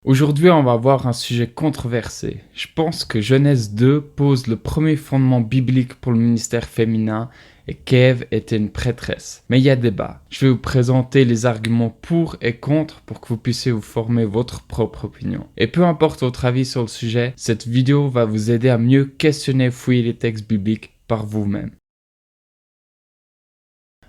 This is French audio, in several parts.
Aujourd'hui, on va voir un sujet controversé. Je pense que Genèse 2 pose le premier fondement biblique pour le ministère féminin et qu'Ève était une prêtresse. Mais il y a débat. Je vais vous présenter les arguments pour et contre pour que vous puissiez vous former votre propre opinion. Et peu importe votre avis sur le sujet, cette vidéo va vous aider à mieux questionner et fouiller les textes bibliques par vous-même.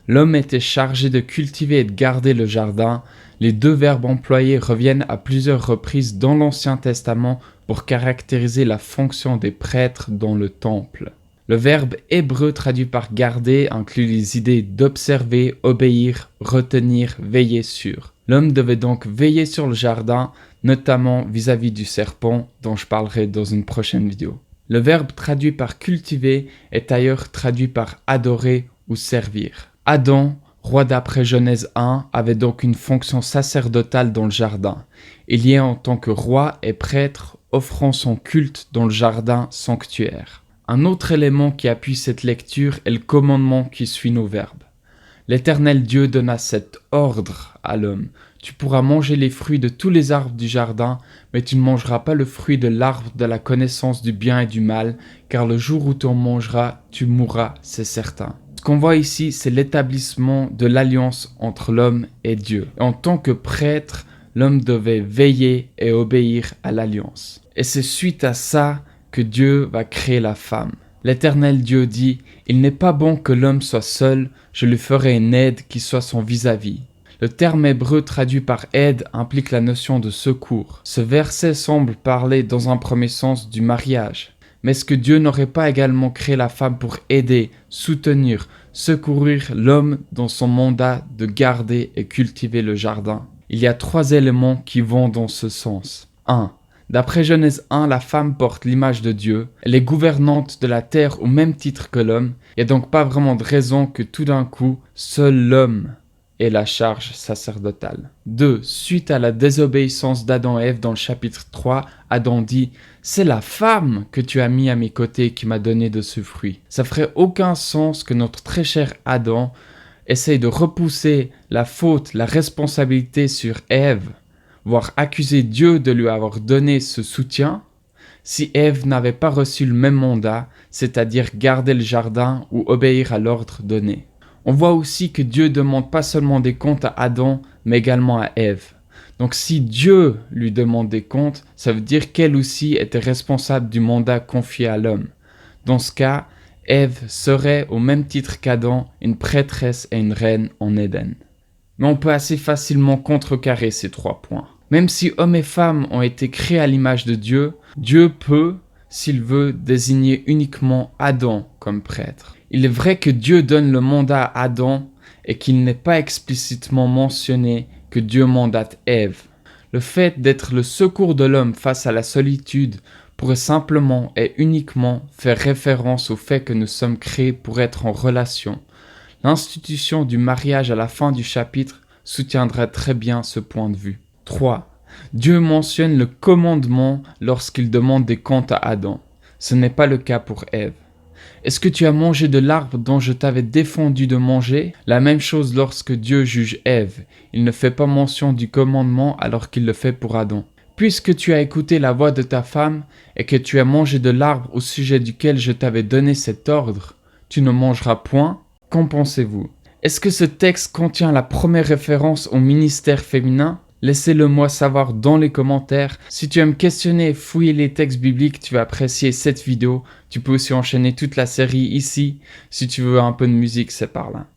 L'homme était chargé de cultiver et de garder le jardin. Les deux verbes employés reviennent à plusieurs reprises dans l'Ancien Testament pour caractériser la fonction des prêtres dans le temple. Le verbe hébreu traduit par garder inclut les idées d'observer, obéir, retenir, veiller sur. L'homme devait donc veiller sur le jardin, notamment vis-à-vis du serpent dont je parlerai dans une prochaine vidéo. Le verbe traduit par cultiver est ailleurs traduit par adorer ou servir. Adam, roi d'après Genèse 1, avait donc une fonction sacerdotale dans le jardin. Il y est en tant que roi et prêtre, offrant son culte dans le jardin sanctuaire. Un autre élément qui appuie cette lecture est le commandement qui suit nos verbes. L'Éternel Dieu donna cet ordre à l'homme. Tu pourras manger les fruits de tous les arbres du jardin, mais tu ne mangeras pas le fruit de l'arbre de la connaissance du bien et du mal, car le jour où tu en mangeras, tu mourras, c'est certain. Ce qu'on voit ici, c'est l'établissement de l'alliance entre l'homme et Dieu. Et en tant que prêtre, l'homme devait veiller et obéir à l'alliance. Et c'est suite à ça que Dieu va créer la femme. L'Éternel Dieu dit « Il n'est pas bon que l'homme soit seul, je lui ferai une aide qui soit son vis-à-vis. » Le terme hébreu traduit par aide implique la notion de secours. Ce verset semble parler dans un premier sens du mariage. Mais est-ce que Dieu n'aurait pas également créé la femme pour aider, soutenir, secourir l'homme dans son mandat de garder et cultiver le jardin? Il y a 3 éléments qui vont dans ce sens. 1. D'après Genèse 1, la femme porte l'image de Dieu. Elle est gouvernante de la terre au même titre que l'homme. Il n'y a donc pas vraiment de raison que tout d'un coup, seul l'homme ait la charge sacerdotale. 2. Suite à la désobéissance d'Adam et Ève dans le chapitre 3, Adam dit « C'est la femme que tu as mis à mes côtés qui m'a donné de ce fruit. » Ça ferait aucun sens que notre très cher Adam essaye de repousser la faute, la responsabilité sur Ève, voire accuser Dieu de lui avoir donné ce soutien, si Ève n'avait pas reçu le même mandat, c'est-à-dire garder le jardin ou obéir à l'ordre donné. On voit aussi que Dieu demande pas seulement des comptes à Adam, mais également à Ève. Donc si Dieu lui demande des comptes, ça veut dire qu'elle aussi était responsable du mandat confié à l'homme. Dans ce cas, Ève serait, au même titre qu'Adam, une prêtresse et une reine en Éden. Mais on peut assez facilement contrecarrer ces 3 points. Même si hommes et femmes ont été créés à l'image de Dieu, Dieu peut, s'il veut, désigner uniquement Adam comme prêtre. Il est vrai que Dieu donne le mandat à Adam et qu'il n'est pas explicitement mentionné que Dieu mandate Ève. Le fait d'être le secours de l'homme face à la solitude pourrait simplement et uniquement faire référence au fait que nous sommes créés pour être en relation. L'institution du mariage à la fin du chapitre soutiendra très bien ce point de vue. 3. Dieu mentionne le commandement lorsqu'il demande des comptes à Adam. Ce n'est pas le cas pour Ève. Est-ce que tu as mangé de l'arbre dont je t'avais défendu de manger? La même chose lorsque Dieu juge Ève. Il ne fait pas mention du commandement alors qu'il le fait pour Adam. Puisque tu as écouté la voix de ta femme et que tu as mangé de l'arbre au sujet duquel je t'avais donné cet ordre, tu ne mangeras point. Qu'en pensez-vous? Est-ce que ce texte contient la première référence au ministère féminin? Laissez-le moi savoir dans les commentaires. Si tu aimes questionner et fouiller les textes bibliques, tu vas apprécier cette vidéo. Tu peux aussi enchaîner toute la série ici. Si tu veux un peu de musique, c'est par là.